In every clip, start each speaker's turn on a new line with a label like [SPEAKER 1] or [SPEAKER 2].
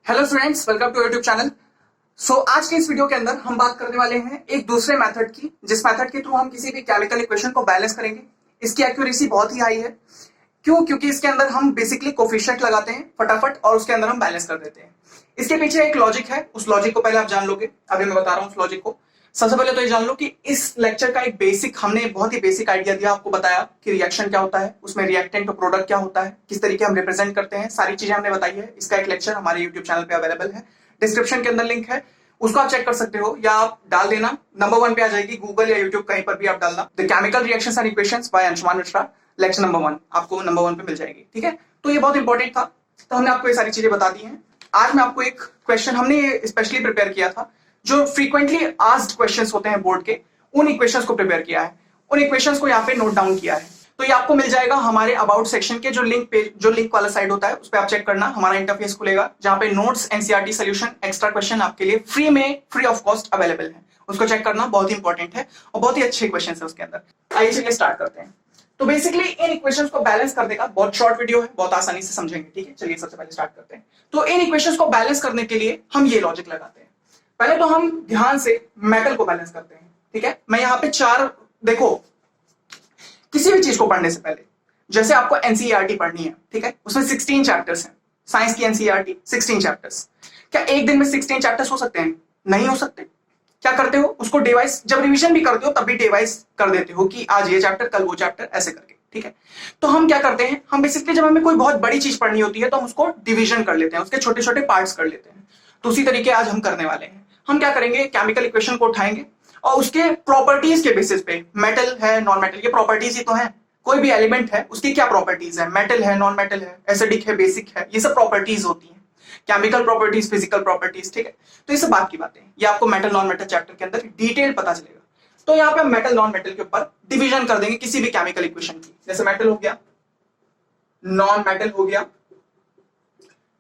[SPEAKER 1] Hello friends, welcome to YouTube channel. आज के इस वीडियो के अंदर हम बात करने वाले हैं एक दूसरे मेथड की, जिस मेथड के थ्रू हम किसी भी केमिकल इक्वेशन को बैलेंस करेंगे। इसकी एक्यूरेसी बहुत ही हाई है। क्यों? क्योंकि इसके अंदर हम बेसिकली कोफिशिएंट लगाते हैं फटाफट और उसके अंदर हम बैलेंस कर देते हैं। इसके पीछे एक लॉजिक है, उस लॉजिक को पहले आप जान लोगे। अभी मैं बता रहा हूँ उस लॉजिक को। सबसे पहले तो ये जान लो कि इस लेक्चर का एक बेसिक, हमने बहुत ही बेसिक आइडिया दिया, आपको बताया कि रिएक्शन क्या होता है, उसमें रिएक्टेंट और प्रोडक्ट क्या होता है, किस तरीके हम रिप्रेजेंट करते हैं, सारी चीजें हमने बताई है। इसका एक लेक्चर हमारे यूट्यूब चैनल पे अवेलेबल है, डिस्क्रिप्शन के अंदर लिंक है, उसको आप चेक कर सकते हो या आप डाल देना, नंबर 1 पे आ जाएगी, गूगल या यूट्यूब कहीं पर भी आप डालना, the chemical reactions and equations bye Anshuman Mishra, lecture number 1 आपको नंबर 1 पे मिल जाएगी। ठीक है, तो ये बहुत इंपॉर्टेंट था, तो हमने आपको ये सारी चीजें बता दी हैं। आज मैं आपको एक क्वेश्चन हमने स्पेशली प्रिपेयर किया था, जो फ्रीक्वेंटली आस्क्ड क्वेश्चंस होते हैं बोर्ड के, उन इक्वेशंस को प्रिपेयर किया है, उन इक्वेशंस को यहाँ पे नोट डाउन किया है। तो ये आपको मिल जाएगा हमारे अबाउट सेक्शन के जो लिंक वाला साइड होता है, उस पर आप चेक करना, हमारा इंटरफेस खुलेगा जहां पे notes, NCERT solution, extra question आपके लिए फ्री ऑफ कॉस्ट अवेलेबल है। उसको चेक करना, बहुत ही इंपॉर्टेंट है और बहुत ही अच्छे क्वेश्चन है उसके अंदर। आइए चलिए स्टार्ट करते हैं। तो बेसिकली इन इक्वेशंस को बैलेंस करने का बहुत शॉर्ट वीडियो है, बहुत आसानी से समझेंगे। ठीक है, चलिए सबसे पहले स्टार्ट करते हैं। तो इन इक्वेशंस को बैलेंस करने के लिए हम ये लॉजिक लगाते हैं। पहले तो हम ध्यान से मेटल को बैलेंस करते हैं। ठीक है, मैं यहाँ पे 4, देखो किसी भी चीज को पढ़ने से पहले, जैसे आपको एनसीईआरटी पढ़नी है, ठीक है, उसमें 16 चैप्टर्स हैं, साइंस की एनसीईआरटी 16 चैप्टर्स। क्या एक दिन में 16 चैप्टर्स हो सकते हैं? नहीं हो सकते। क्या करते हो, उसको डिवाइस, जब रिवीजन भी करते हो तब भी डिवाइस कर देते हो कि आज ये चैप्टर कल वो चैप्टर, ऐसे करके। ठीक है, तो हम क्या करते हैं, हम बेसिकली जब हमें कोई बहुत बड़ी चीज पढ़नी होती है तो हम उसको डिवीजन कर लेते हैं, उसके छोटे छोटे पार्ट्स कर लेते हैं। तो उसी तरीके आज हम करने वाले हैं। हम क्या करेंगे, केमिकल इक्वेशन को उठाएंगे और उसके प्रॉपर्टीज के बेसिस पे, मेटल है नॉन मेटल, ये प्रॉपर्टीज ही तो है, कोई भी एलिमेंट है उसकी क्या प्रॉपर्टीज है, मेटल है नॉन मेटल है, एसिडिक है बेसिक है, ये सब प्रॉपर्टीज होती हैं, केमिकल प्रॉपर्टीज, फिजिकल प्रॉपर्टीज। ठीक है, तो ये सब बात की बातें, ये आपको मेटल नॉन मेटल चैप्टर के अंदर डिटेल पता चलेगा। तो यहाँ पे हम मेटल नॉन मेटल के ऊपर डिवीजन कर देंगे किसी भी केमिकल इक्वेशन की। जैसे मेटल हो गया, नॉन मेटल हो गया,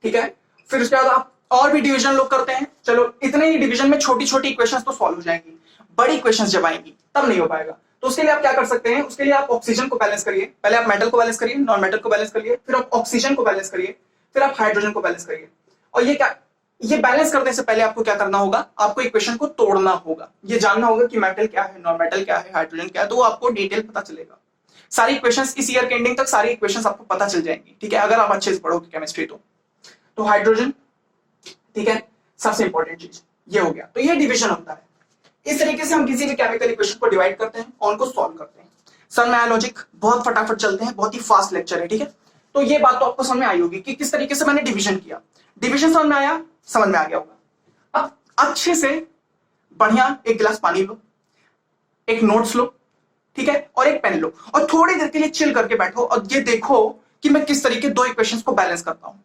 [SPEAKER 1] ठीक है, फिर उसके बाद आप और भी डिवीजन लोग करते हैं। चलो इतने ही डिवीजन में छोटी छोटी इक्वेशंस तो सॉल्व हो जाएंगी, बड़ी इक्वेशंस जब आएंगी तब नहीं हो पाएगा। तो उसके लिए आप क्या कर सकते हैं, उसके लिए आप ऑक्सीजन को बैलेंस करिए, पहले आप मेटल को बैलेंस करिए, नॉन मेटल को बैलेंस करिए, फिर आप ऑक्सीजन को बैलेंस करिए, फिर आप हाइड्रोजन को बैलेंस करिए। और ये बैलेंस करने से पहले आपको क्या करना होगा, आपको इक्वेशन को तोड़ना होगा, ये जानना होगा कि मेटल क्या है, नॉन मेटल क्या है, हाइड्रोजन क्या है, तो वो आपको डिटेल पता चलेगा। सारी इक्वेशंस इस ईयर के एंडिंग तक सारी इक्वेशंस आपको पता चल जाएंगी। ठीक है, अगर आप अच्छे से पढ़ोगे केमिस्ट्री तो हाइड्रोजन, ठीक है, सबसे इंपॉर्टेंट चीज ये हो गया। तो ये डिवीजन होता है, इस तरीके से हम किसी भी केमिकल इक्वेशन को डिवाइड करते हैं और उनको सॉल्व करते हैं। समझ में आया लॉजिक? बहुत फटाफट चलते हैं, बहुत ही फास्ट लेक्चर है। ठीक है, तो ये बात तो आपको समझ में आई होगी कि किस तरीके से मैंने डिवीजन किया। डिवीजन समझ में आया? समझ में आ गया होगा। अब अच्छे से बढ़िया एक गिलास पानी लो, एक नोट्स लो, ठीक है, और एक पेन लो और थोड़ी देर के लिए चिल करके बैठो और ये देखो कि मैं किस तरीके दो इक्वेशंस को बैलेंस करता हूं।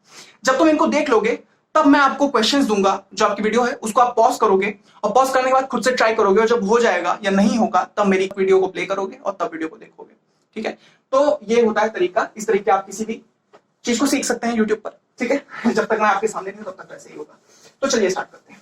[SPEAKER 1] जब तुम इनको देख लोगे तब मैं आपको क्वेश्चंस दूंगा, जो आपकी वीडियो है उसको आप पॉज करोगे और पॉज करने के बाद खुद से ट्राई करोगे, और जब हो जाएगा या नहीं होगा तब मेरी वीडियो को प्ले करोगे और तब वीडियो को देखोगे। ठीक है, तो ये होता है तरीका, इस तरीके आप किसी भी चीज को सीख सकते हैं यूट्यूब पर। ठीक है, जब तक मैं आपके सामने नहीं तब तक वैसे ही होगा। तो चलिए स्टार्ट करते हैं,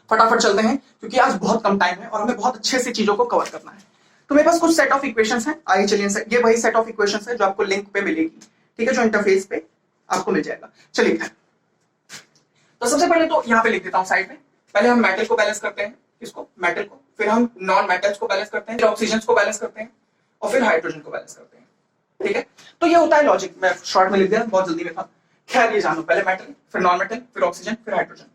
[SPEAKER 1] फटाफट चलते हैं क्योंकि आज बहुत कम टाइम है और हमें बहुत अच्छे से चीजों को कवर करना है। तो मेरे पास कुछ सेट ऑफ इक्वेशंस हैं, आइए चलिए, ये वही सेट ऑफ इक्वेशंस है जो आपको लिंक पे मिलेगी। ठीक है, जो इंटरफेस पे आपको मिल जाएगा। चलिए, तो सबसे पहले तो यहाँ पे लिख देता हूँ साइड में। पहले हम मेटल को बैलेंस करते हैं, किसको, मेटल को, फिर हम नॉन मेटल्स को बैलेंस करते हैं, फिर ऑक्सीजन को बैलेंस करते हैं और फिर हाइड्रोजन को बैलेंस करते हैं। ठीक है, तो ये होता है लॉजिक। मैं शॉर्ट में लिख दिया, बहुत जल्दी में था। खैर ये जानो, पहले मेटल, फिर नॉन मेटल, फिर ऑक्सीजन, फिर हाइड्रोजन।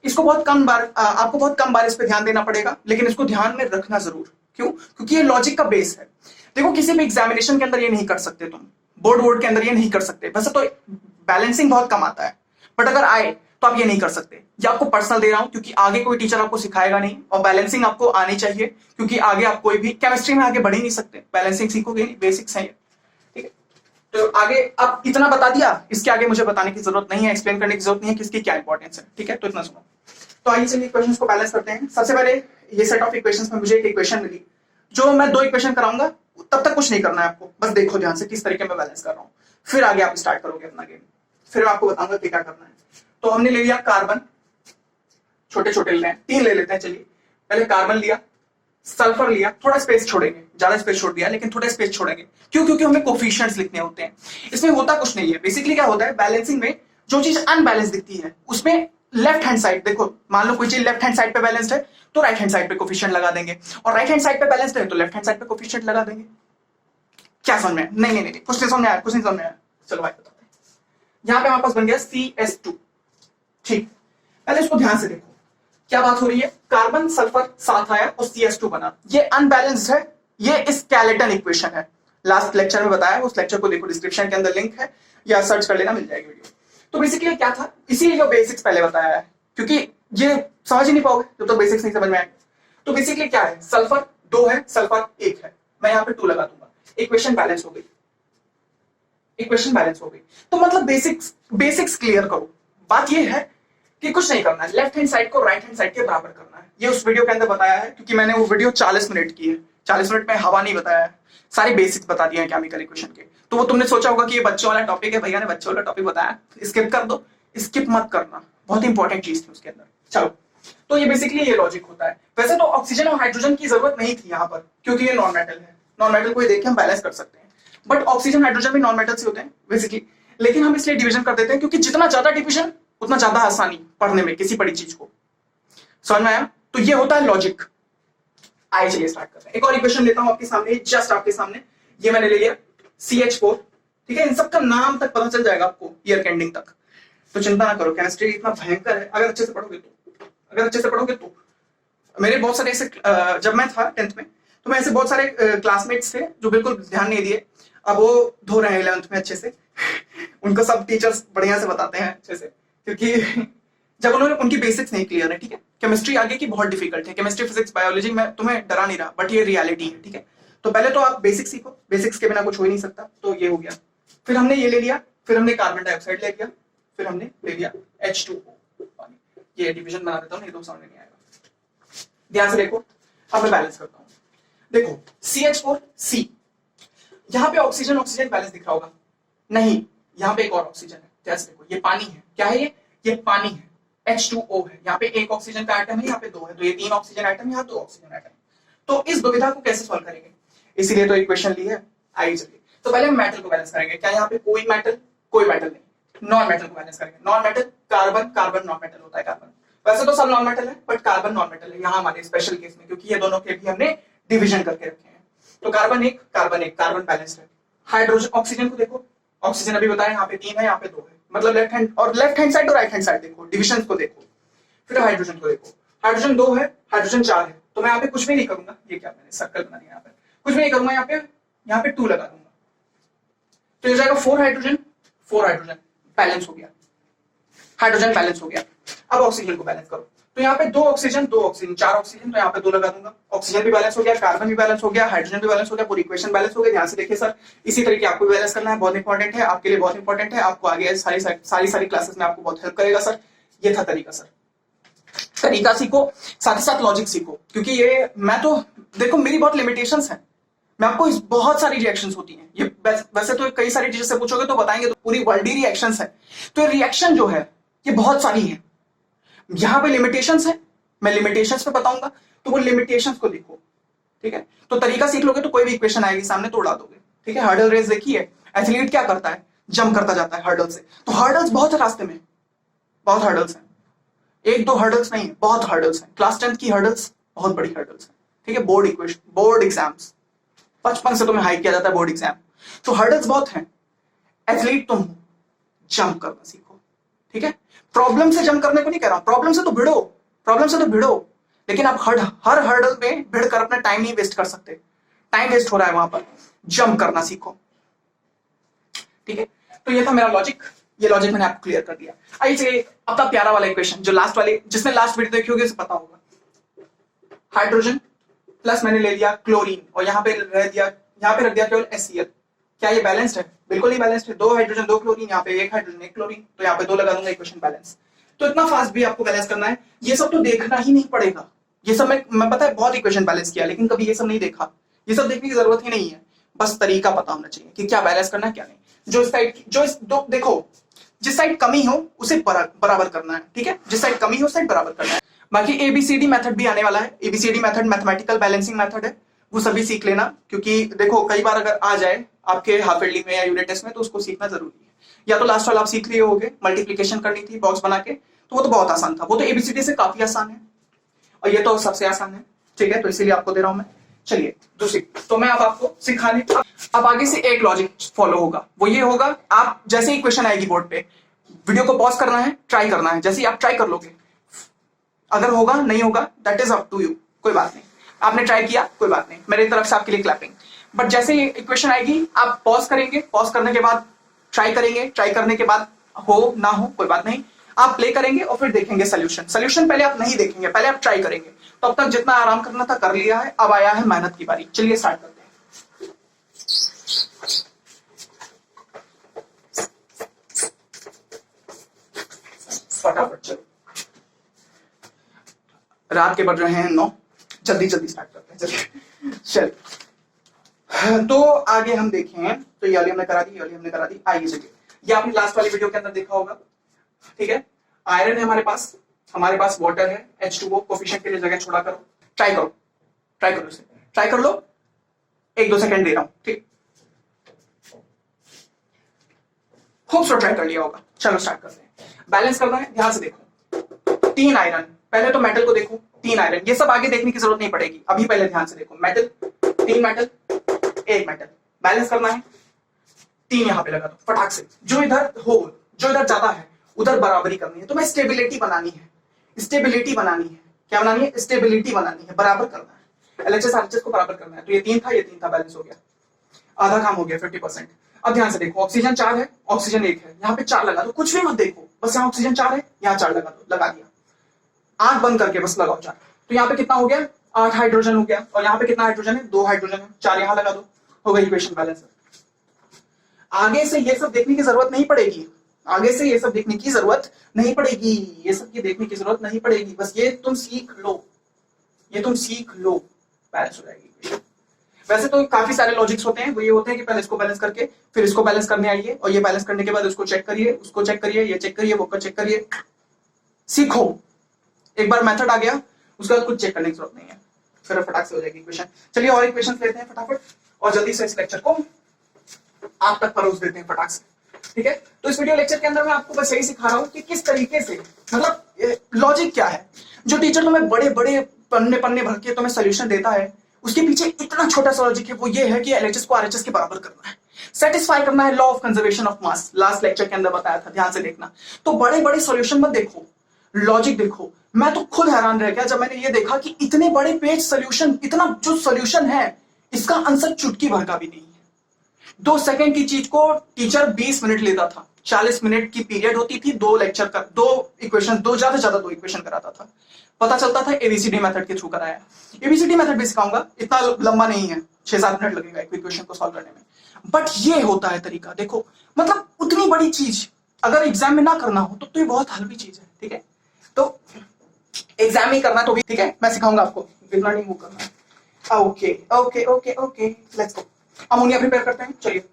[SPEAKER 1] इसको बहुत कम बार आपको बहुत कम बार इस पे ध्यान देना पड़ेगा, लेकिन इसको ध्यान में रखना जरूर। क्यों? क्योंकि ये लॉजिक का बेस है। देखो किसी भी एग्जामिनेशन के अंदर ये नहीं कर सकते तुम, बोर्ड के अंदर ये नहीं कर सकते। वैसे तो बैलेंसिंग बहुत कम आता है, बट अगर आए तो आप ये नहीं कर सकते। ये आपको पर्सनल दे रहा हूं क्योंकि आगे कोई टीचर आपको सिखाएगा नहीं, और बैलेंसिंग आपको आनी चाहिए क्योंकि आगे आप कोई भी केमिस्ट्री में आगे बढ़ ही नहीं सकते, बैलेंसिंग सीखोगे नहीं, बेसिक्स है। ठीक है, तो आगे अब इतना बता दिया, इसके आगे मुझे बताने की जरूरत नहीं है, एक्सप्लेन करने की जरूरत नहीं है किसकी क्या इंपॉर्टेंस है। ठीक है, तो इतना सुनो। तो आइए चलिए इक्वेशंस को बैलेंस करते हैं। सबसे पहले ये सेट ऑफ इक्वेशंस में मुझे एक इक्वेशन मिली, जो मैं 2 इक्वेशन कराऊंगा, तब तक कुछ नहीं करना है आपको, बस देखो ध्यान से किस तरीके में बैलेंस कर रहा हूं, फिर आगे आप स्टार्ट करोगे अपना गेम, फिर मैं आपको बताऊंगा कि क्या करना है। तो हमने ले लिया कार्बन, छोटे छोटे ले हैं, 3 ले लेते हैं। चलिए, पहले कार्बन लिया, सल्फर लिया, थोड़ा स्पेस छोड़ेंगे, ज्यादा स्पेस छोड़ दिया लेकिन थोड़ा स्पेस छोड़ेंगे। क्यों? क्योंकि हमें कोफिशिएंट्स लिखने होते हैं। इसमें होता कुछ नहीं है, बेसिकली क्या होता है बैलेंसिंग में, जो चीज अनबैलेंस दिखती है उसमें लेफ्ट हैंड साइड देखो, मान लो कोई चीज लेफ्ट हैंड साइड पे बैलेंस्ड है तो राइट हैंड साइड पे कोफिशिएंट लगा देंगे, और राइट हैंड साइड पे बैलेंस्ड है तो लेफ्ट हैंड साइड पे कोफिशिएंट लगा देंगे। क्या समझ में? नहीं, कुछ नहीं समझ में आया, कुछ नहीं समझ में आया। चलो भाई बताते हैं। यहां पे हमारे पास बन गया CS2। ठीक, पहले इसको ध्यान से देखो, क्या बात हो रही है, कार्बन सल्फर साथ आया और CS2 बना, ये अनबैलेंस्ड है, ये स्केलेटन इक्वेशन है। लास्ट लेक्चर में बताया, उस लेक्चर को देखो, डिस्क्रिप्शन के अंदर लिंक है या सर्च कर लेना, मिल जाएगी वीडियो। तो बेसिकली क्या था, इसीलिए जो बेसिक्स पहले बताया है, क्योंकि ये समझ ही नहीं पाओगे जब तो बेसिक्स नहीं समझ में आएगा। तो बेसिकली क्या है, सल्फर 2 है, सल्फर 1 है, मैं यहाँ पे 2 लगा दूंगा, इक्वेशन बैलेंस हो गई, इक्वेशन बैलेंस हो गई। तो मतलब बेसिक्स क्लियर करो। बात ये है कि कुछ नहीं करना है, लेफ्ट हैंड साइड को राइट हैंड साइड के बराबर करना है। ये उस वीडियो के अंदर बताया है, क्योंकि मैंने वो वीडियो 40 मिनट की है, 40 मिनट में हवा नहीं बताया है, सारे बेसिक्स बता दिए हैं केमिकल इक्वेशन के। तो वो तुमने सोचा होगा कि ये बच्चों वाला टॉपिक है, भैया ने बच्चों वाला टॉपिक बताया, स्किप कर दो, स्किप मत करना, बहुत इंपॉर्टेंट चीज थी उसके अंदर। चलो, तो ये बेसिकली ये लॉजिक होता है। वैसे तो ऑक्सीजन और हाइड्रोजन की जरूरत नहीं थी यहाँ पर, क्योंकि ये नॉन मेटल है, नॉन मेटल को ही देख के हम बैलेंस कर सकते हैं, बट ऑक्सीजन हाइड्रोजन भी नॉन मेटल से होते हैं बेसिकली। लेकिन हम इसलिए डिवीजन कर देते हैं क्योंकि जितना ज्यादा डिवीजन उतना ज्यादा आसानी पढ़ने में किसी बड़ी चीज को। समझ में आया? तो ये होता है लॉजिक। आइए चलिए स्टार्ट करते हैं। एक और इक्वेशन लेता हूं आपके सामने, जस्ट आपके सामने, ये मैंने ले लिया CH4। ठीक है, इन सबका नाम तक पता चल जाएगा आपको ईयर के एंडिंग तक, तो चिंता ना करो, केमिस्ट्री इतना भयंकर है अगर अच्छे से पढ़ोगे तो। अगर अच्छे से पढ़ोगे तो मेरे बहुत सारे ऐसे जब मैं था 10th में, तो मैं ऐसे बहुत सारे क्लासमेट्स थे जो बिल्कुल ध्यान नहीं दिए, अब वो धो रहे हैं 11th में अच्छे से उनको सब टीचर्स बढ़िया से बताते हैं अच्छे से, क्योंकि जब उन्होंने उनकी बेसिक्स नहीं क्लियर है। ठीक है, केमिस्ट्री आगे की बहुत डिफिकल्ट है, केमिस्ट्री फिजिक्स बायोलॉजी में तुम्हें डरा नहीं रहा, बट ये रियलिटी है। ठीक है, तो पहले तो आप बेसिक्स सीखो, बेसिक्स के बिना कुछ हो ही नहीं सकता। तो ये हो गया, फिर हमने ये ले लिया, फिर हमने कार्बन डाइऑक्साइड ले लिया, फिर हमने ले लिया H2O पानी। ये डिवीजन बना देता हूँ, नहीं तो समझ नहीं आएगा। ध्यान से देखो, अब मैं बैलेंस करता हूँ। देखो CH4C, यहाँ पे ऑक्सीजन ऑक्सीजन बैलेंस दिख रहा होगा, नहीं, यहाँ पे एक और ऑक्सीजन है। जैसे देखो, ये पानी है, क्या है ये पानी है, H2O है, यहाँ पे एक ऑक्सीजन का आइटम है, यहाँ पे 2 है, तो ये 3 ऑक्सीजन आइटम, यहाँ 2 ऑक्सीजन आइटम। तो इस दुविधा को कैसे सॉल्व करेंगे, इसीलिए तो इक्वेशन ली है। आइए चलिए, तो पहले हम मेटल को बैलेंस करेंगे। क्या यहाँ पे कोई मेटल नहीं, नॉन मेटल को बैलेंस करेंगे। Non metal carbon, carbon non metal होता है कार्बन, वैसे तो सब नॉन मेटल है, बट कार्बन नॉन मेटल है यहाँ हमारे स्पेशल केस में, क्योंकि ये दोनों के भी हमने डिवीजन करके रखे हैं। तो कार्बन 1 कार्बन बैलेंस्ड है। हाइड्रोजन, ऑक्सीजन को देखो, ऑक्सीजन अभी बताया, यहाँ पे 3 है, यहाँ पे 2 है, मतलब लेफ्ट हैंड साइड और राइट हैंड साइड देखो, डिविजन को देखो। फिर हाइड्रोजन को देखो, हाइड्रोजन 2 है, हाइड्रोजन 4 है, तो मैं यहाँ पे कुछ भी नहीं करूंगा, ये क्या मैंने सर्कल बना दिया, यहाँ पे कुछ भी नहीं करूंगा, यहाँ पे 2 लगा दूंगा, तो हो जाएगा 4 हाइड्रोजन बैलेंस हो गया, हाइड्रोजन बैलेंस हो गया। अब ऑक्सीजन को बैलेंस करो, तो यहाँ पे 2 ऑक्सीजन 4 ऑक्सीजन, तो यहाँ पे 2 लगा दूंगा, ऑक्सीजन भी बैलेंस हो गया, कार्बन भी बैलेंस हो गया, हाइड्रोजन भी बैलेंस हो गया, पूरी इक्वेशन बैलेंस हो गई। ध्यान से देखिए सर, इसी तरीके आपको बैलेंस करना है, बहुत इंपॉर्टेंट है आपके लिए, बहुत इंपॉर्टेंट है, आपको आगे सारी क्लासेस में आपको बहुत हेल्प करेगा सर। ये था तरीका सर, तरीका सीखो, साथ ही साथ लॉजिक सीखो, क्योंकि ये मैं तो देखो मेरी बहुत लिमिटेशंस हैं, मैं आपको बहुत सारी रिएक्शंस होती हैं, ये वैसे तो कई सारी चीजें से पूछोगे तो बताएंगे तो पूरी वर्ल्ड ही रिएक्शंस है, तो रिएक्शन जो है ये बहुत सारी है, यहां पे लिमिटेशंस है, मैं लिमिटेशंस पे बताऊंगा, तो वो लिमिटेशंस को देखो। ठीक है, तो तरीका सीख लोगे तो कोई भी इक्वेशन आएगी सामने तो उड़ा दोगे। ठीक है, हर्डल रेस देखिए, एथलीट क्या करता है, जंप करता जाता है हर्डल से, तो हर्डल्स बहुत है रास्ते में, बहुत हर्डल्स हैं, 1-2 हर्डल्स नहीं, बहुत हर्डल्स हैं। क्लास 10th की हर्डल्स बहुत बड़ी हर्डल्स हैं। ठीक है, बोर्ड एग्जाम्स, बचपन से तुम्हें हाई किया जाता है बोर्ड एग्जाम, तो हर्डल्स बहुत हैं। एथलीट तुम हो, जंप करना सीखो। ठीक है, प्रॉब्लम से जंप करने को नहीं कह रहा हूं, प्रॉब्लम से तो भिड़ो, लेकिन आप हर हर्डल में भिड़ कर अपना टाइम नहीं वेस्ट कर सकते, टाइम वेस्ट हो रहा है वहां पर, जंप करना सीखो। ठीक है, तो ये था मेरा लॉजिक, ये लॉजिक मैंने आपको क्लियर कर दिया। आइए चलिए अपना प्यारा वाला इक्वेशन, जो लास्ट वाले, जिसने लास्ट वीडियो देखी होगी उसे पता होगा, हाइड्रोजन प्लस मैंने ले लिया क्लोरीन, और यहाँ पे रख दिया केवल HCl। क्या ये बैलेंस्ड है? बिल्कुल नहीं बैलेंस्ड है, 2 हाइड्रोजन 2 क्लोरीन, यहाँ पे 1 हाइड्रोजन 1 क्लोरीन, तो यहाँ पे 2 लगा दूंगा, इक्वेशन बैलेंस। तो इतना फास्ट भी आपको बैलेंस करना है, ये सब तो देखना ही नहीं पड़ेगा, ये सब मैं पता है बहुत इक्वेशन बैलेंस किया, लेकिन कभी ये सब नहीं देखा, ये सब देखने की जरूरत ही नहीं है, बस तरीका पता होना चाहिए कि क्या बैलेंस करना है क्या नहीं। देखो जिस साइड कमी हो उसे बराबर करना है। ठीक है, जिस साइड कमी हो उस साइड बराबर करना है। बाकी ABCD मेथड भी आने वाला है, ABCD method mathematical balancing method है, वो सभी सीख लेना, क्योंकि देखो कई बार अगर आ जाए आपके हाफ ईयरली में या यूनिट टेस्ट में तो उसको सीखना जरूरी है। या तो लास्ट वाला आप सीख लिए होगे, मल्टीप्लीकेशन करनी थी बॉक्स बना के, तो वो तो बहुत आसान था, वो तो एबीसीडी से काफी आसान है, और ये तो सबसे आसान है, ठीक है, तो इसीलिए आपको दे रहा हूं मैं। चलिए दूसरी, तो मैं अब आपको सिखाने, अब आगे से एक लॉजिक फॉलो होगा, वो ये होगा, आप जैसे ही क्वेश्चन आएगी बोर्ड पे, वीडियो को पॉज करना है, ट्राई करना है, जैसे ही आप ट्राई कर लोगे, अगर होगा नहीं होगा that is up to you, कोई बात नहीं, आपने ट्राई किया कोई बात नहीं, मेरी तरफ से आपके लिए क्लैपिंग। बट जैसे ही इक्वेशन आएगी आप पॉज करेंगे, पॉज करने के बाद ट्राई करेंगे, ट्राई करने के बाद हो ना हो कोई बात नहीं, आप प्ले करेंगे और फिर देखेंगे सोल्यूशन। सोल्यूशन पहले आप नहीं देखेंगे, पहले आप ट्राई करेंगे, तो अब तक जितना आराम करना था कर लिया है, अब आया है मेहनत की बारी। चलिए स्टार्ट करते हैं। फटाफट चलो, रात के बज रहे हैं 9, जल्दी जल्दी स्टार्ट करते हैं। चलिए चलिए, तो आगे हम देखें, तो ये वाली हमने करा दी, ये वाली हमने करा दी। आइए चलिए, ये आपने लास्ट वाली वीडियो के अंदर देखा होगा, ठीक है। आयरन है हमारे पास वाटर है, H2O, कोफिशिएंट के लिए जगह छोड़ा करो, ट्राई करो, इसे ट्राई कर लो, 1-2 सेकंड दे रहा हूं, ठीक, खूब सा ट्राई कर लिया होगा। चलो स्टार्ट करते हैं। बैलेंस करना है, ध्यान से देखो, 3 आयरन, पहले तो मेटल को देखो, 3 आयरन, ये सब आगे देखने की जरूरत नहीं पड़ेगी, अभी पहले ध्यान से देखो, मेटल, 3 मेटल, 1 मेटल, बैलेंस करना है, 3 यहां पे लगा दो फटाक से, जो इधर ज्यादा है उधर बराबरी करनी है, तुम्हें स्टेबिलिटी बनानी है, क्या बनानी है, स्टेबिलिटी बनानी है, बराबर करना है, एलएचएस आरएचएस को बराबर करना है। तो ये 3 था, बैलेंस हो गया, आधा काम हो गया, 50%। अब ध्यान से देखो, ऑक्सीजन 4 है, ऑक्सीजन 1 है, यहाँ पे 4 लगा दो, कुछ भी मत देखो, बस यहाँ ऑक्सीजन 4 है, यहाँ 4 लगा दो, लगा दिया, आंख बंद करके बस लगाओ 4। तो यहाँ पे कितना हो गया, 8 हाइड्रोजन हो गया, और यहाँ पे कितना हाइड्रोजन है, 2 हाइड्रोजन है, 4 यहाँ लगा दो, हो गई इक्वेशन बैलेंस। आगे से ये सब देखने की जरूरत नहीं पड़ेगी, ये सब देखने की जरूरत नहीं पड़ेगी, बस ये तुम सीख लो, बैलेंस हो जाएगी। वैसे तो काफी सारे लॉजिक्स होते हैं, वो ये होते हैं कि पहले इसको बैलेंस करके फिर इसको बैलेंस करने आइए, और ये बैलेंस करने के बाद उसको चेक करिए, ये चेक करिए, वो चेक करिए, सीखो। एक बार मेथड आ गया, उसके बाद कुछ चेक करने की जरूरत नहीं है, फिर फटाक से हो जाएगी इक्वेशन। चलिए और इक्वेशन लेते हैं फटाफट, और जल्दी से इस लेक्चर को आप तक परोस देते हैं फटाक से, ठीक है। तो इस वीडियो लेक्चर के अंदर मैं आपको बस यही सिखा रहा हूं कि किस तरीके से, मतलब लॉजिक क्या है, जो टीचर तुम्हें बड़े बड़े पन्ने भर के तुम्हें सोल्यूशन देता है, उसके पीछे इतना छोटा सा लॉजिक है, वो ये है कि एलएचएस को आरएचएस के बराबर करना है, सेटिस्फाई करना है law of conservation of mass, last lecture के अंदर बताया था, ध्यान से देखना। तो बड़े बड़े सोल्यूशन मत देखो, लॉजिक देखो। मैं तो खुद हैरान रह गया जब मैंने ये देखा कि इतने बड़े पेज सोल्यूशन, इतना जो सोल्यूशन है, इसका आंसर चुटकी भर का भी नहीं है। 2 सेकंड की चीज को टीचर 20 मिनट लेता था, 40 मिनट की पीरियड होती थी, 2 लेक्चर का 2 इक्वेशन, 2 ज्यादा 2 इक्वेशन कराता था, पता चलता था एबीसीडी मेथड के थ्रू कराया। एबीसीडी मेथड भी सिखाऊंगा, इतना लंबा नहीं है, 6-7 मिनट लगेगा एक इक्वेशन को सॉल्व करने में, बट ये होता है तरीका। देखो मतलब उतनी बड़ी चीज अगर एग्जाम में ना करना हो तो ये बहुत हल्की चीज है, ठीक है। तो एग्जाम में करना तो भी ठीक है, मैं सिखाऊंगा आपको, इतना नहीं वो करना। Okay, let's go. Ammonia prepare करते हैं। चलिए,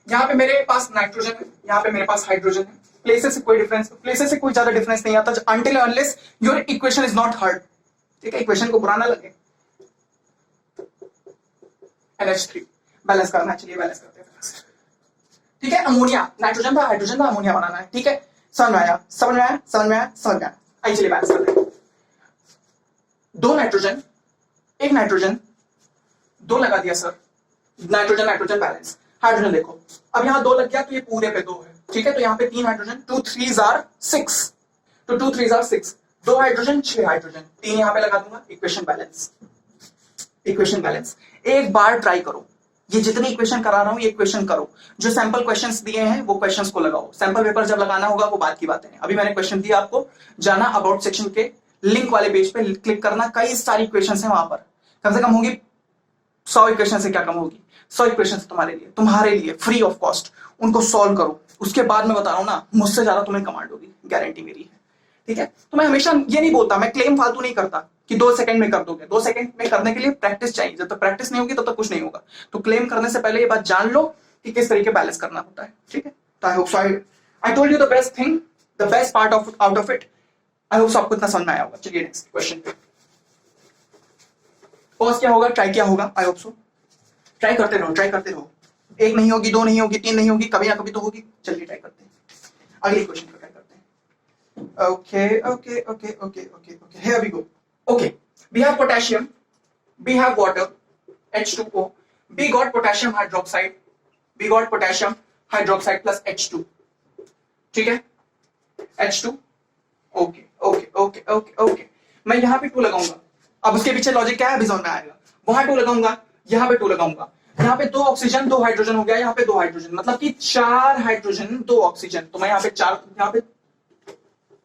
[SPEAKER 1] यहाँ पे मेरे पास नाइट्रोजन है, यहाँ पे मेरे पास हाइड्रोजन है, प्लेसेस से कोई ज्यादा डिफरेंस नहीं आता, until unless your equation is not hard, ठीक है, इक्वेशन को बुरा ना लगे। NH3 बैलेंस करना है, चलिए बैलेंस करते हैं, ठीक है। अमोनिया, नाइट्रोजन था, हाइड्रोजन था, अमोनिया बनाना है, ठीक है, समझ में आया। आइए चलिए बैलेंस करते हैं। 2 नाइट्रोजन, 1 नाइट्रोजन, 2 लगा दिया सर, नाइट्रोजन बैलेंस। हाइड्रोजन देखो, अब यहाँ 2 लग गया तो ये पूरे पे 2 है, ठीक है, तो यहाँ पे 3 हाइड्रोजन, 2 3s are 6, तो 2 3s are 6, 2 हाइड्रोजन 6 हाइड्रोजन, 3 यहाँ पे लगा दूंगा, इक्वेशन बैलेंस। एक बार ट्राई करो, ये जितनी इक्वेशन करा रहा हूं ये इक्वेशन करो, जो सैंपल क्वेश्चंस दिए हैं वो क्वेश्चंस को लगाओ, सैंपल पेपर जब लगाना होगा वो बात की बात है। अभी मैंने क्वेश्चन दिया आपको, जाना अबाउट सेक्शन के लिंक वाले पेज पे क्लिक करना, कई सारी इक्वेशंस हैं वहां पर, कम से कम होगी 100 इक्वेशन से, क्या कम होगी, 100 इक्वेशन तुम्हारे लिए फ्री ऑफ कॉस्ट, उनको सॉल्व करो। उसके बाद मैं बता रहा हूं ना, मुझसे ज्यादा तुम्हें कमांड होगी, गारंटी मेरी है, ठीक है। तो मैं हमेशा ये नहीं बोलता, मैं क्लेम फालतू नहीं करता कि 2 सेकंड में कर दोगे, 2 सेकंड में करने के लिए प्रैक्टिस चाहिए, जब तक प्रैक्टिस नहीं होगी तब तक कुछ नहीं होगा। तो क्लेम करने से पहले ये बात जान लो कि किस तरीके बैलेंस करना होता है, ठीक है। तो I hope so I told you the best thing, the best part of out of it. I hope so आपको इतना समझ में आया होगा। चलिए नेक्स्ट क्वेश्चन पे, पॉज क्या होगा, ट्राई क्या होगा, आई होप सो। ट्राई करते रहो, ट्राई करते रहो। एक नहीं होगी, दो नहीं होगी, तीन नहीं होगी, कभी ना कभी तो होगी। चलिए ट्राई करते हैं, अगली क्वेश्चन को ट्राई करते हैं। Okay okay okay okay okay okay, here we go. Okay, we have potassium, we have water, H2O, we got potassium hydroxide, we got potassium hydroxide plus H2, ठीक है, H2, okay okay okay okay okay. मैं यहाँ पे 2 लगाऊंगा, अब उसके पीछे logic क्या है अभी समझ में आएगा। वहां 2 लगाऊंगा, यहाँ पे 2 लगाऊंगा, यहाँ पे 2 ऑक्सीजन 2 हाइड्रोजन हो गया, यहाँ पे 2 हाइड्रोजन, मतलब कि 4 हाइड्रोजन 2 ऑक्सीजन। तो मैं यहाँ पे 4, यहाँ पे,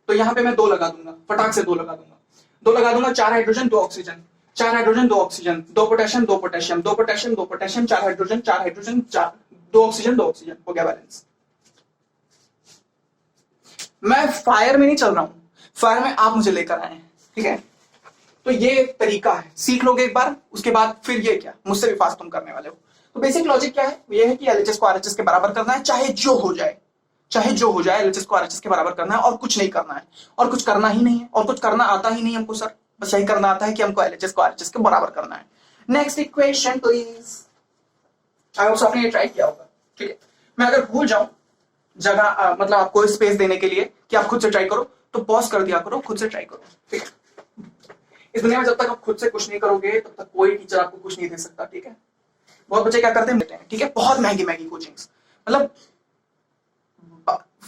[SPEAKER 1] तो यहाँ पे मैं 2 लगा दूंगा, फटाक से 2 लगा दूंगा, 2 लगा दूंगा, 4 hydrogen 2 oxygen, 4 hydrogen 2 oxygen, 2 potassium 2 potassium, 2 potassium 2 potassium, 4 hydrogen 4 hydrogen 4, 2 oxygen 2 oxygen, हो गया बैलेंस। मैं फायर में नहीं चल रहा हूं, फायर में आप मुझे लेकर आए हैं, ठीक है। तो ये तरीका है, सीख लोगे एक बार, उसके बाद फिर ये क्या, मुझसे भी फास्ट तुम करने वाले हो। तो बेसिक लॉजिक क्या है, ये है कि एलएचएस को आरएचएस के बराबर करना है, चाहे जो हो जाए, चाहे जो हो जाए, एलएचएस को आरएचएस के बराबर करना है, और कुछ नहीं करना है, और कुछ करना ही नहीं है, और कुछ करना आता ही नहीं हमको सर, बस यही करना आता है कि हमको एलएचएस को आरएचएस के बराबर करना है। Next equation please. I hope आपने ये ट्राई किया होगा, ठीक है। मैं अगर भूल जाऊं जगह, मतलब आपको स्पेस देने के लिए कि आप खुद से ट्राई करो, तो पॉज कर दिया करो, खुद से ट्राई करो, ठीक है। इस दुनिया में जब तक आप खुद से कुछ नहीं करोगे तब तक कोई टीचर आपको कुछ नहीं दे सकता, ठीक है। बहुत बच्चे क्या करते हैं, ठीक है, बहुत महंगी महंगी कोचिंग्स, मतलब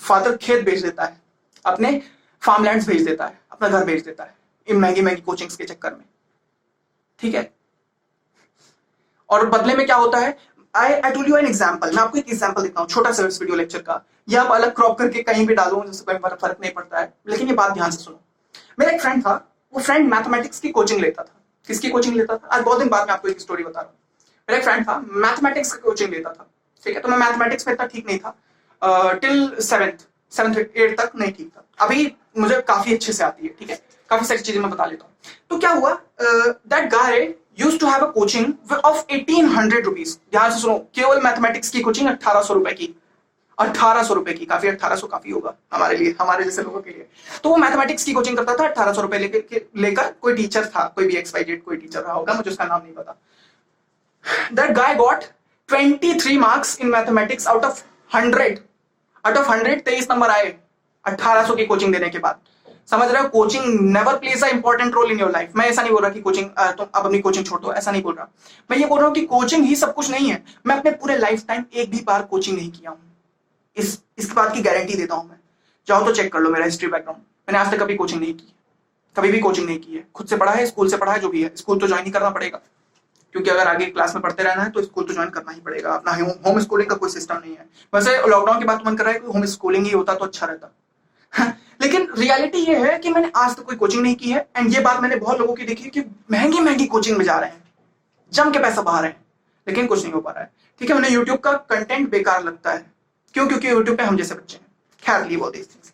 [SPEAKER 1] फादर खेत बेच देता है, अपने फार्मलैंड्स भेज देता है, अपना घर बेच देता है इन महंगी महंगी कोचिंग्स के चक्कर में, ठीक है। और बदले में क्या होता है, I told you an example, मैं आपको एक एग्जांपल देता हूं छोटा सा इस वीडियो लेक्चर का, ये आप अलग क्रॉप करके कहीं भी डालो, जिससे कोई फर्क नहीं पड़ता है, लेकिन ये बात ध्यान से सुनो। मेरा एक फ्रेंड था, वो फ्रेंड मैथमेटिक्स की कोचिंग लेता था। किसकी कोचिंग लेता था, आज बहुत दिन बाद मैं आपको एक स्टोरी बता रहा हूँ। मेरा एक फ्रेंड था, मैथमेटिक्स की कोचिंग लेता था, ठीक है। तो मैं मैथमेटिक्स में इतना ठीक नहीं था, टिल 7th 8th तक नहीं ठीक था, अभी मुझे काफी अच्छे से आती है, ठीक है, काफी सारी चीजें मैं बता लेता हूँ। तो क्या हुआ, that guy used to have a coaching of 1800 rupees। ध्यान से सुनो, केवल मैथमेटिक्स की कोचिंग 1800 रुपए की, 1800 रुपए की, काफी 1800 काफी होगा हमारे लिए, हमारे जैसे लोगों के लिए। तो वो मैथमेटिक्स की कोचिंग करता था 1800 रुपए लेकर कोई टीचर था, कोई भी XYZ कोई टीचर रहा होगा, मुझे उसका नाम नहीं पता। That guy got 23 marks in mathematics out of 100। Out of 100 23 number आए 1800 की कोचिंग देने के बाद। समझ रहे हो, coaching never plays a important role in your life. मैं ऐसा नहीं बोल रहा कि कोचिंग तुम अब अपनी कोचिंग छोड़ दो, ऐसा नहीं बोल रहा। मैं ये बोल रहा हूँ कि कोचिंग ही सब कुछ नहीं है। मैं अपने पूरे लाइफ टाइम एक भी बार कोचिंग नहीं किया हूँ, इस बात की गारंटी देता हूं मैं। चाहो तो चेक कर लो मेरा हिस्ट्री बैकग्राउंड, मैंने आज तक कभी कोचिंग नहीं की, कभी भी कोचिंग नहीं की है। खुद से पढ़ा है, स्कूल से पढ़ा है, जो भी है। स्कूल तो ज्वाइन ही करना पड़ेगा, क्योंकि अगर आगे क्लास में पढ़ते रहना है तो स्कूल तो ज्वाइन करना ही पड़ेगा। अपना होम स्कूलिंग का कोई सिस्टम नहीं है। वैसे लॉकडाउन के बाद मन कर रहा है कि होम स्कूलिंग ही होता तो अच्छा रहता। लेकिन रियलिटी ये है कि मैंने आज तक कोई कोचिंग नहीं की है। एंड ये बात मैंने बहुत लोगों की देखी है कि महंगी महंगी कोचिंग में जा रहे हैं, जम के पैसा बहा रहे हैं, लेकिन कुछ नहीं हो पा रहा है। ठीक है, मैंने यूट्यूब का कंटेंट बेकार लगता है। क्यों? क्योंकि यूट्यूब पे हम जैसे बच्चे हैं। खैर लीव ऑल दीस थिंग्स।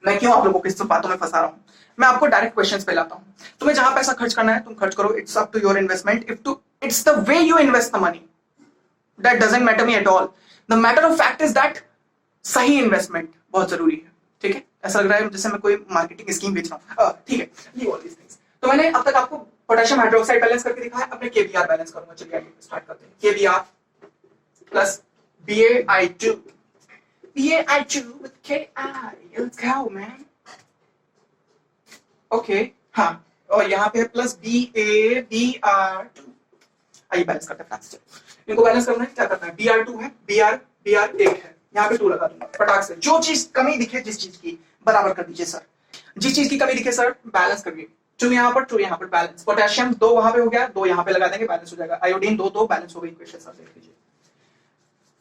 [SPEAKER 1] मैं क्यों आप लोगों को इस बातों में फंसा रहा हूं? मैं आपको डायरेक्ट क्वेश्चंस पे लाता हूं। तुम्हें जहां पैसा खर्च करना है तुम खर्च करो, it's up to your investment. It's the way you invest the money that doesn't matter me at all. The matter of fact is that सही इन्वेस्टमेंट बहुत जरूरी है। ठीक है, ऐसा लग रहा है जैसे मैं कोई मार्केटिंग स्कीम बेच रहा हूं। ठीक है, लीव ऑल दीस थिंग्स। तो मैंने अब तक आपको पोटेशियम हाइड्रोक्साइड बैलेंस करके दिखाया, अब मैं केबीआर बैलेंस करूंगा। चलिए आगे स्टार्ट करते हैं। KBr plus BaI2 with Ki। Let's go man। Okay हाँ, और यहाँ पे प्लस BaBr2। आइए बैलेंस करते हैं। इनको बैलेंस करना है, क्या करना है? Br2 है, Br 1 है, यहाँ पे 2 लगा दूंगा फटाक से। जो चीज कमी दिखे जिस चीज की, बराबर कर दीजिए सर। जिस चीज की कमी दिखे सर बैलेंस करिए। 2 यहाँ पर 2 यहाँ पर, बैलेंस। पोटेशियम 2 वहां पे हो गया, 2 यहाँ पे लगा देंगे, बैलेंस हो जाएगा। आयोडीन 2 बैलेंस हो गई इक्वेशन सर, देख लीजिए।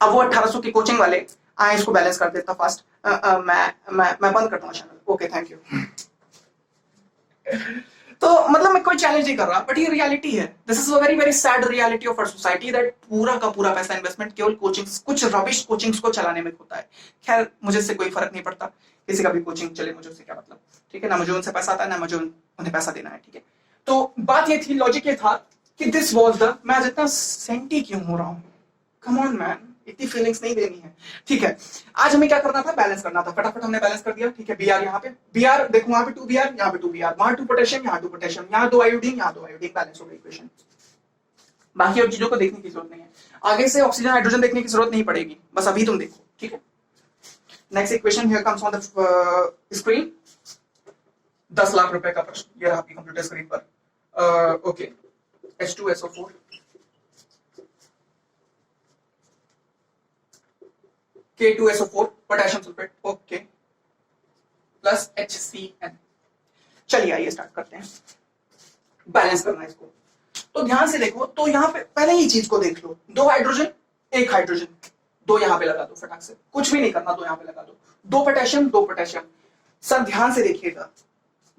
[SPEAKER 1] अब वो 1800 की कोचिंग वाले आए, इसको बैलेंस कर देता फास्ट। मैं बंद करता हूँ चैनल। Okay thank you. तो मतलब मैं कोई चैलेंज नहीं कर रहा, बट ये रियलिटी है। This is a very very sad reality of our society that पूरा का पूरा पैसा इन्वेस्टमेंट केवल कोचिंग्स, कुछ रबिश कोचिंग्स को चलाने में होता है। खैर मुझे इससे कोई फर्क नहीं पड़ता, किसी का भी कोचिंग चले, मुझे उससे क्या मतलब। ठीक है ना, मुझे उनसे पैसा आता है ना मुझे उन्हें पैसा देना है। ठीक है, तो बात ये थी, लॉजिक ये था कि दिस वाज द, मैं जितना सेंटी क्यों हो रहा हूं, कम ऑन मैन। इतनी फीलिंग्स नहीं देनी है, ठीक है। आज हमें क्या करना था, बैलेंस करना था। फटाफट हमने बैलेंस कर दिया, ठीक है। Br यहाँ पे Br देखो, वहां पे 2Br, यहाँ पे 2Br, वहां 2 पोटेशियम, यहाँ 2 पोटेशियम, यहाँ 2 आयोडीन, यहाँ 2 आयोडीन, बैलेंस हो गई इक्वेशन। बाकी और चीजों को देखने की जरूरत नहीं है, आगे से ऑक्सीजन हाइड्रोजन देखने की जरूरत नहीं पड़ेगी, बस अभी तुम देखो, ठीक है। Next equation here comes on the screen. 10 lakh रुपए का प्रश्न, ये रहा आपकी कंप्यूटर स्क्रीन पर। Okay, H2SO4 K2SO4 potassium sulphate, okay, plus HCN। चलिए आइए स्टार्ट करते हैं, बैलेंस करना है इसको। तो ध्यान से देखो, तो यहां पे पहले ही चीज को देख लो, 2 हाइड्रोजन 1 हाइड्रोजन, 2 यहां पे लगा दो फटाक से, कुछ भी नहीं करना, 2 यहां पे लगा दो, 2 पोटेशियम 2 पोटेशियम। सर ध्यान से देखिएगा,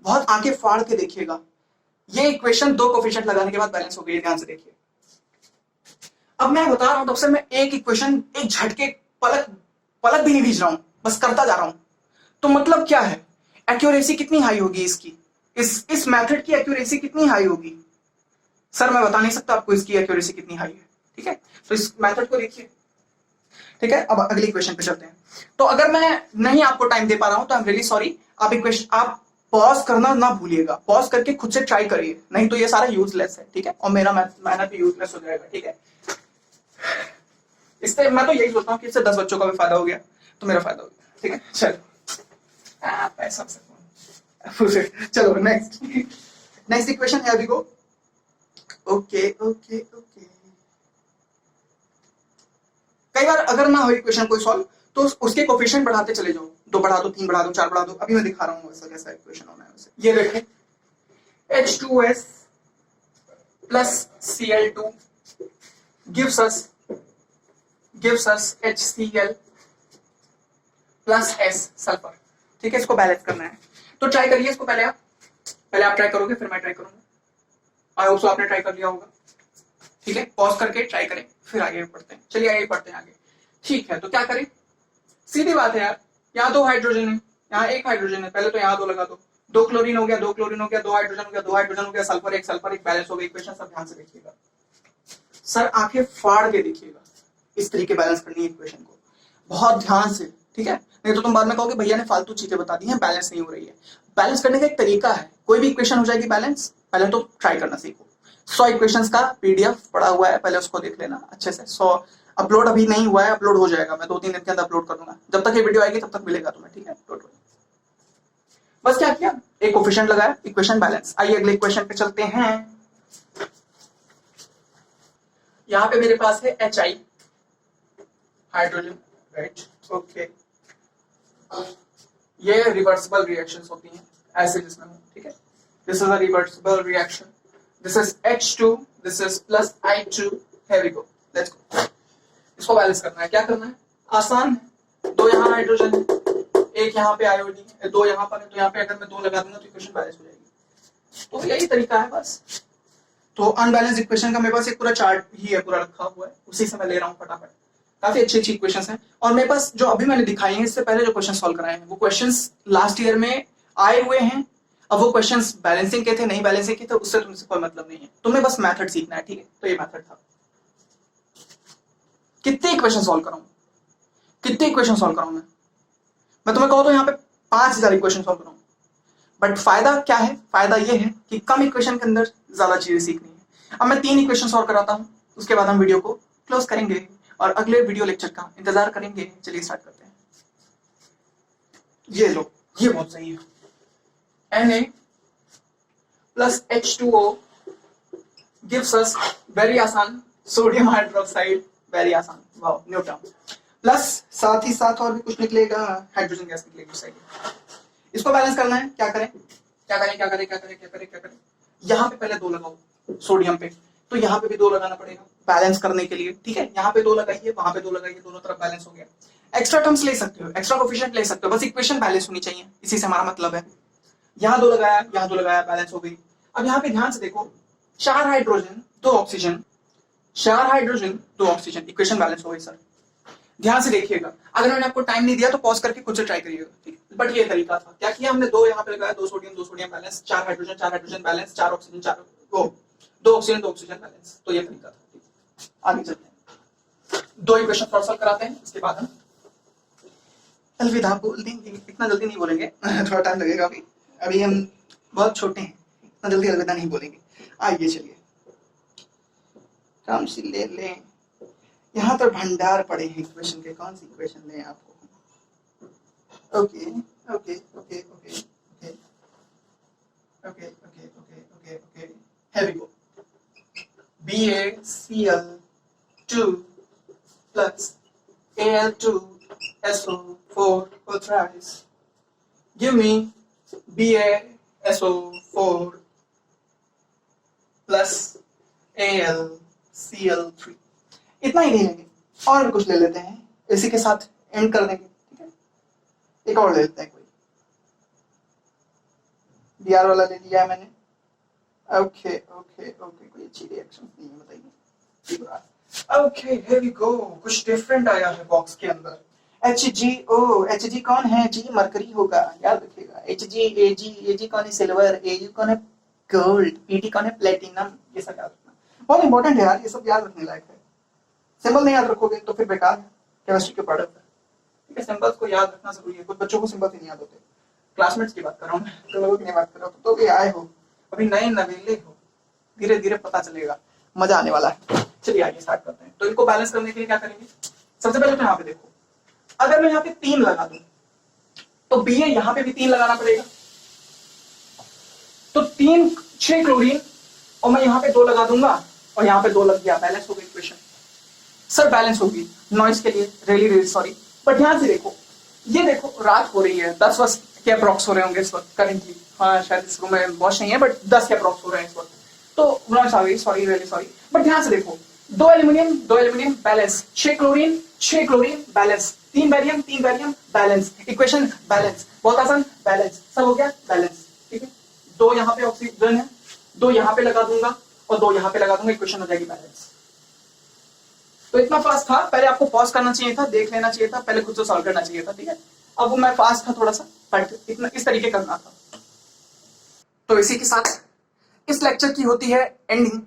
[SPEAKER 1] बहुत आंखें फाड़ के देखिएगा, ये इक्वेशन 2 कोफिशिएंट लगाने के बाद बैलेंस हो गई, ध्यान से देखिए। अब मैं बता रहा हूं, तब से मैं एक इक्वेशन एक झटके पलक भी नहीं भीज रहा हूं, बस करता जा रहा हूं। तो मतलब क्या है, एक्यूरेसी कितनी हाई होगी इसकी, इस मेथड की एक्यूरेसी कितनी हाई होगी। सर मैं बता नहीं सकता आपको इसकी एक्यूरेसी कितनी हाई है, ठीक है। तो इस मेथड को देखिए, ठीक है। अब अगली इक्वेशन पे चलते हैं। तो अगर मैं नहीं आपको टाइम दे पा रहा हूं तो आई एम रियली सॉरी। आप पॉज करना ना भूलिएगा, पॉज करके खुद से ट्राई करिए, नहीं तो ये सारा यूजलेस है, ठीक है, और मेरा मेहनत भी यूजलेस हो जाएगा, ठीक है। इससे मैं तो यही सोचता हूँ कि इससे 10 बच्चों का भी फायदा हो गया तो मेरा फायदा हो गया, ठीक है। चलो पैसा चलो नेक्स्ट इक्वेशन है, अभी को ओके ओके ओके। कई बार अगर ना हो इक्वेशन कोई सॉल्व तो उसके कोफिशिएंट बढ़ाते चले जाओ, 2 बढ़ा दो, 3 बढ़ा दो, 4 बढ़ा दो। अभी मैं दिखा रहा हूँ वैसा कैसा इक्वेशन होना है वैसे। ये देखो, H2S plus Cl2 gives us HCl plus S sulphur, ठीक है। इसको बैलेंस करना है, तो ट्राई करिए इसको। पहले आप ट्राई करोगे, फिर मैं ट्राई करूंगा। आई होप सो आपने ट्राई कर लिया होगा, ठीक है। पॉज करके ट्राई करें, फिर आगे बढ़ते हैं। चलिए आगे बढ़ते हैं आगे, ठीक है। तो क्या करें, सीधी बात है यार, यहाँ 2 हाइड्रोजन है, यहाँ 1 हाइड्रोजन है, पहले तो यहाँ 2 लगा दो, 2 क्लोरीन हो गया, 2 क्लोरीन हो गया, 2 हाइड्रोजन हो गया, 2 हाइड्रोजन हो गया, सल्फर एक बैलेंस हो गई इक्वेशन। सब ध्यान से देखिएगा सर, आंखें फाड़ के देखिएगा, इस तरीके बैलेंस करनी है इक्वेशन को, बहुत ध्यान से, ठीक है। नहीं तो तुम बाद में कहोगे भैया ने फालतू चीजें बता दी हैं, बैलेंस नहीं हो रही है। बैलेंस करने का एक तरीका है, कोई भी इक्वेशन हो जाएगी बैलेंस, पहले तो ट्राई करना सीखो। 100 इक्वेशंस का पीडीएफ पड़ा हुआ है, पहले उसको देख लेना अच्छे से। 100 अपलोड अभी नहीं हुआ है, अपलोड हो जाएगा, मैं 2-3 दिन के अंदर अपलोड कर दूंगा। जब तक ये वीडियो आएगी तब तक मिलेगा तुम्हें, ठीक है। बस क्या किया, एक कोफिशिएंट लगाया, इक्वेशन बैलेंस। आइए अगले इक्वेशन पे चलते हैं। यहां पे मेरे पास है HI हाइड्रोजन, राइट, ओके। ये रिवर्सिबल रिएक्शंस होती हैं एसिड्स में, ठीक है। This is a reversible reaction, this is H2, this is plus I2, here we go, let's go. इसको बैलेंस करना है, क्या करना है, आसान है। 2 यहाँ हाइड्रोजन है, 1 यहाँ पे आयोडीन, 2 यहाँ पर है, तो यहाँ पे अगर मैं 2 लगा दूंगा तो इक्वेशन बैलेंस हो जाएगी। तो यही तरीका है बस। तो अनबैलेंस इक्वेशन का मेरे पास एक पूरा चार्ट ही है, पूरा रखा हुआ है, उसी से मैं ले रहा हूँ फटाफट। काफी अच्छी इक्वेशंस हैं, और मेरे पास जो अभी मैंने दिखाई हैं, इससे पहले जो क्वेश्चन सॉल्व कराए हैं वो क्वेश्चंस लास्ट ईयर में आए हुए हैं। अब वो क्वेश्चंस बैलेंसिंग के थे, नहीं बैलेंसिंग के थे, उससे तुमसे कोई मतलब नहीं है, तुम्हें बस मेथड सीखना है, ठीक है। तो ये मेथड था। कितने इक्वेशन सॉल्व कराऊं, कितने इक्वेशन सॉल्व कराऊं मैं तुम्हें कहूं तो यहाँ पे 5000 इक्वेशन सॉल्व कराऊं। बट फायदा क्या है, फायदा ये है कि कम इक्वेशन के अंदर ज्यादा चीजें सीखनी है। अब मैं 3 इक्वेशन सॉल्व कराता हूं, उसके बाद हम वीडियो को क्लोज करेंगे और अगले वीडियो लेक्चर का इंतजार करेंगे। चलिए स्टार्ट करते हैं। ये लो, ये बहुत सही है। Na plus H2O gives us very आसान सोडियम हाइड्रोक्साइड, वेरी आसान, वाओ, न्यू टर्म। प्लस साथ ही साथ और भी कुछ निकलेगा, हाइड्रोजन गैस निकलेगी उस साइड। इसको बैलेंस करना है, क्या करें क्या करें क्या करें क्या करें क्या करें क्या करें। यहाँ पे पहले 2 लगाओ सोडियम पे, तो यहाँ पे भी 2 लगाना पड़ेगा बैलेंस करने के लिए, ठीक है। यहाँ पे 2 लगाइए, वहां पे 2 लगाइए, दोनों तरफ बैलेंस हो गया। एक्स्ट्रा टर्म्स ले सकते हो, एक्स्ट्रा कोफिशिएंट ले सकते हो, बस इक्वेशन बैलेंस होनी चाहिए, इसी से हमारा मतलब है। यहाँ 2 लगाया, यहाँ 2 लगाया, बैलेंस हो गई। अब यहाँ पे ध्यान से देखो, 4 hydrogen 2 oxygen, 4 hydrogen 2 oxygen, equation balance हो गई सर। ध्यान से देखिएगा, अगर मैंने आपको टाइम नहीं दिया तो पॉज करके खुद से ट्राई करिएगा, ठीक। बट ये तरीका था, क्या किया हमने, 2 यहाँ पे लगाया, 2 sodium balance, 4 hydrogen balance, 4 oxygen 2 oxygen balance. तो ये तरीका था, आगे चलते हैं। दो इक्वेशन सॉल्व कराते हैं, इसके बाद हम अलविदा बोल देंगे। इतना जल्दी नहीं बोलेंगे, थोड़ा टाइम लगेगा। अभी हम बहुत छोटे हैं, इतना जल्दी अलविदा नहीं बोलेंगे। आइए चलिए काम से ले लें। यहाँ तो भंडार पड़े हैं इक्वेशन के, कौन सी इक्वेशन दें आपको? Okay okay okay okay okay okay okay okay okay okay here we go. BaCl2 plus Al2SO4 whole thrice. Give me BaSO4 plus AlCl3. इतना ही नहीं लेंगे, और भी कुछ ले लेते हैं, इसी के साथ एंड कर देंगे। ठीक है, एक और ले लेते हैं। कोई Br वाला ले लिया है मैंने। ओके ओके ओके, कोई अच्छी रिएक्शन नहीं है, बताइए। ओके हियर वी गो, कुछ डिफरेंट आया है बॉक्स के अंदर। HgO, Hg कौन है? जी मरकरी होगा, याद रखिएगा। Hg, Ag कौन है? सिल्वर। Au कौन है? गोल्ड। Pd कौन है? प्लेटिनम। ये सब याद रखना बहुत इंपॉर्टेंट है यार, ये सब याद रखने लायक है। सिंबल नहीं याद रखोगे तो फिर बेकार है, केमिस्ट्री के प्रोडक्ट है। ठीक है, सिंबल्स को याद रखना जरूरी है। कुछ बच्चों को सिंबल ही नहीं याद होते। क्लासमेट्स की बात कर रहा हूँ, तो लोगों की नहीं बात कर रहा हूँ। तो भी आए हो, अभी नए नवेले हो, धीरे धीरे पता चलेगा, मजा आने वाला है। चलिए आगे स्टार्ट करते हैं। तो इनको बैलेंस करने के लिए क्या करेंगे? सबसे पहले तो यहाँ पे देखो, अगर मैं यहाँ पे 3 लगा दूं तो Ba यहाँ पे भी 3 लगाना पड़ेगा। तो 6 क्लोरीन, और मैं यहाँ पे 2 लगा दूंगा, और यहाँ पे 2 लग गया, बैलेंस हो गई इक्वेशन। सर बैलेंस होगी, नॉइस के लिए रियली रियली सॉरी, बट ध्यान से देखो, ये देखो रात हो रही है, 10 वर्ष के अप्रॉक्स हो रहे होंगे इस वक्त करेंटली। हाँ शायद इस रूम में वॉश नहीं है, बट 10 के अप्रॉक्स हो रहे हैं इस वक्त। तो नॉइस आ गई, सॉरी रियली सॉरी, बट ध्यान से देखो, 2 aluminium balance, 6 chlorine balance, 3 barium balance, equation balance, बहुत आसान, बैलेंस, सब हो गया बैलेंस। ठीक है, 2 यहाँ पे ऑक्सीजन है, 2 यहाँ पे लगा दूंगा और 2 यहाँ पे लगा दूंगा, इक्वेशन हो जाएगी बैलेंस। तो इतना फास्ट था, पहले आपको पॉज करना चाहिए था, देख लेना चाहिए था, पहले खुद से सॉल्व करना चाहिए था। ठीक है, अब वो मैं फास्ट था थोड़ा सा, बट इतना इस तरीके करना था। तो इसी के साथ इस लेक्चर की होती है एंडिंग।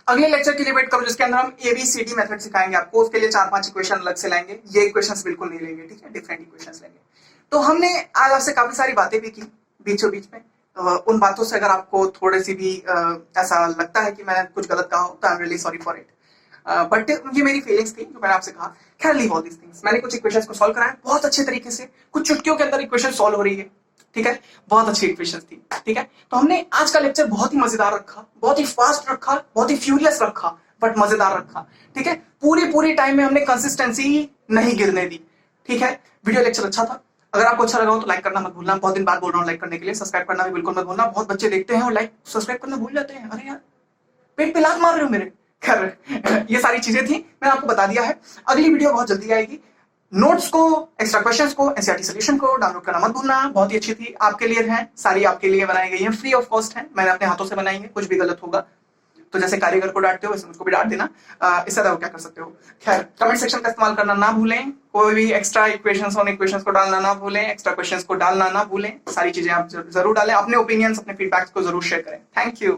[SPEAKER 1] अगले लेक्चर के लिए वेट करो, जिसके अंदर हम ABCD मेथड सिखाएंगे आपको। उसके लिए 4-5 इक्वेशन अलग से लाएंगे, ये इक्वेशंस बिल्कुल नहीं लेंगे। ठीक है, डिफरेंट इक्वेशंस लेंगे। तो हमने आज आपसे काफी सारी बातें भी की बीचों बीच में। उन बातों से अगर आपको थोड़ी सी भी ऐसा लगता है कि मैंने कुछ गलत कहा हो, तो I am really sorry for it, but ये मेरी फीलिंग्स थी जो मैंने आपसे कहा। खैर लीव ऑल दिस थिंग्स, मैंने कुछ इक्वेशंस को सॉल्व कराया बहुत अच्छे तरीके से, कुछ चुटकियों के अंदर इक्वेशन सॉल्व हो रही है। ठीक है, बहुत अच्छी इक्वेशंस थी। ठीक है, तो हमने आज का लेक्चर बहुत ही मजेदार रखा, बहुत ही फास्ट रखा, बहुत ही फ्यूरियस रखा, बट मजेदार रखा। ठीक है, पूरी टाइम में हमने कंसिस्टेंसी नहीं गिरने दी। ठीक है, वीडियो लेक्चर अच्छा था। अगर आपको अच्छा लगा हो तो लाइक करना मत भूलना, बहुत दिन बाद बोल रहा हूँ लाइक करने के लिए। सब्सक्राइब करना भी बिल्कुल मत भूलना, बहुत बच्चे देखते हैं और लाइक सब्सक्राइब करना भूल जाते हैं। अरे यार, पेट पे लात मार रहे हो मेरे। खैर ये सारी चीजें थी, मैंने आपको बता दिया है। अगली वीडियो बहुत जल्दी आएगी। नोट्स को, एक्स्ट्रा क्वेश्चंस को, एनसीईआरटी सॉल्यूशन को डाउनलोड करना मत भूलना, बहुत ही अच्छी थी, आपके लिए है, सारी आपके लिए बनाई गई है, फ्री ऑफ कॉस्ट है, मैंने अपने हाथों से बनाई है। कुछ भी गलत होगा तो जैसे कारीगर को डांटते हो वैसे मुझको भी डांट देना, इससे ज्यादा क्या कर सकते हो। खैर, कमेंट सेक्शन का इस्तेमाल करना ना भूलें, कोई भी एक्स्ट्रा इक्वेशंस और इक्वेशंस को डालना ना भूलें, एक्स्ट्रा क्वेश्चंस को डालना ना भूलें, सारी चीजें आप जरूर डालें, अपने ओपिनियंस, अपने फीडबैक्स को जरूर शेयर करें। Thank you.